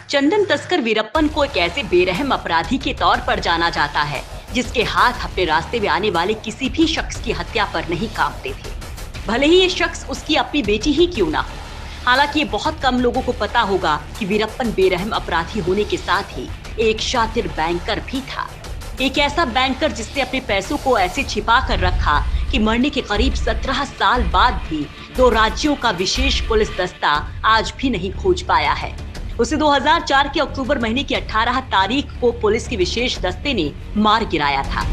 चंदन तस्कर वीरप्पन को एक ऐसे बेरहम अपराधी के तौर पर जाना जाता है जिसके हाथ अपने रास्ते में आने वाले किसी भी शख्स की हत्या पर नहीं कांपते थे, भले ही ये शख्स उसकी अपनी बेटी ही क्यों ना हो। हालांकि ये बहुत कम लोगों को पता होगा कि वीरप्पन बेरहम अपराधी होने के साथ ही एक शातिर बैंकर भी था। एक ऐसा बैंकर जिसने अपने पैसों को ऐसे छिपा कर रखा कि मरने के करीब 17 साल बाद भी 2 राज्यों का विशेष पुलिस दस्ता आज भी नहीं खोज पाया है। उसे 2004 के अक्टूबर महीने की 18 तारीख को पुलिस के विशेष दस्ते ने मार गिराया था।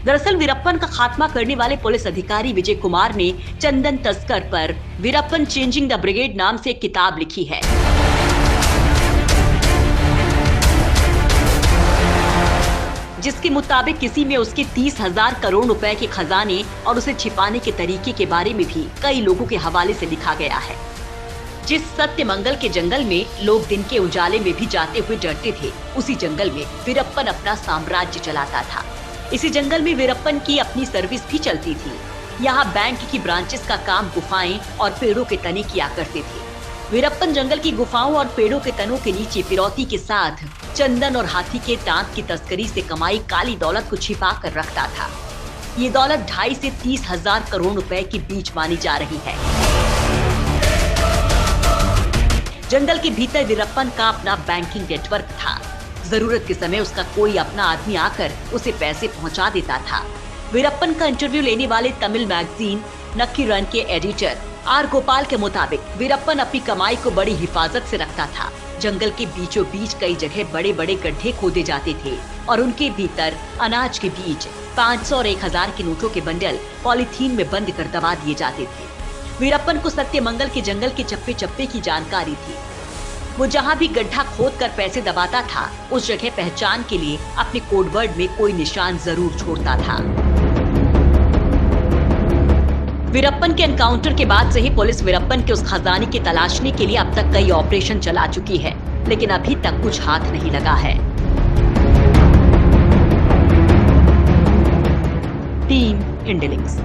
दरअसल वीरप्पन का खात्मा करने वाले पुलिस अधिकारी विजय कुमार ने चंदन तस्कर पर वीरप्पन चेंजिंग द ब्रिगेड नाम से एक किताब लिखी है, जिसके मुताबिक किसी में उसके 30,000 करोड़ रुपए के खजाने और उसे छिपाने के तरीके के बारे में भी कई लोगों के हवाले से लिखा गया है। जिस सत्यमंगल के जंगल में लोग दिन के उजाले में भी जाते हुए डरते थे, उसी जंगल में वीरप्पन अपना साम्राज्य चलाता था। इसी जंगल में वीरप्पन की अपनी सर्विस भी चलती थी। यहाँ बैंक की ब्रांचेस का काम गुफाएं और पेड़ों के तने किया करते थे। वीरप्पन जंगल की गुफाओं और पेड़ों के तनों के नीचे फिरौती के साथ चंदन और हाथी के दांत की तस्करी से कमाई काली दौलत को छिपा कर रखता था। ये दौलत 2.5 से 30,000 करोड़ रुपए के बीच मानी जा रही है। जंगल के भीतर वीरप्पन का अपना बैंकिंग नेटवर्क था। जरूरत के समय उसका कोई अपना आदमी आकर उसे पैसे पहुंचा देता था। वीरप्पन का इंटरव्यू लेने वाले तमिल मैगजीन नक्की रन के एडिटर आर गोपाल के मुताबिक वीरप्पन अपनी कमाई को बड़ी हिफाजत से रखता था। जंगल के बीचों बीच कई जगह बड़े बड़े गड्ढे खोदे जाते थे और उनके भीतर अनाज के बीज, 500 और 1000 के नोटों के बंडल पॉलीथीन में बंद कर दबा दिए जाते थे। वीरप्पन को सत्यमंगल के जंगल के चप्पे चप्पे की जानकारी थी। वो जहाँ भी गड्ढा खोद कर पैसे दबाता था, उस जगह पहचान के लिए अपने कोडवर्ड में कोई निशान जरूर छोड़ता था। वीरप्पन के एनकाउंटर के बाद से ही पुलिस वीरप्पन के उस खजाने की तलाशने के लिए अब तक कई ऑपरेशन चला चुकी है, लेकिन अभी तक कुछ हाथ नहीं लगा है। Team India links.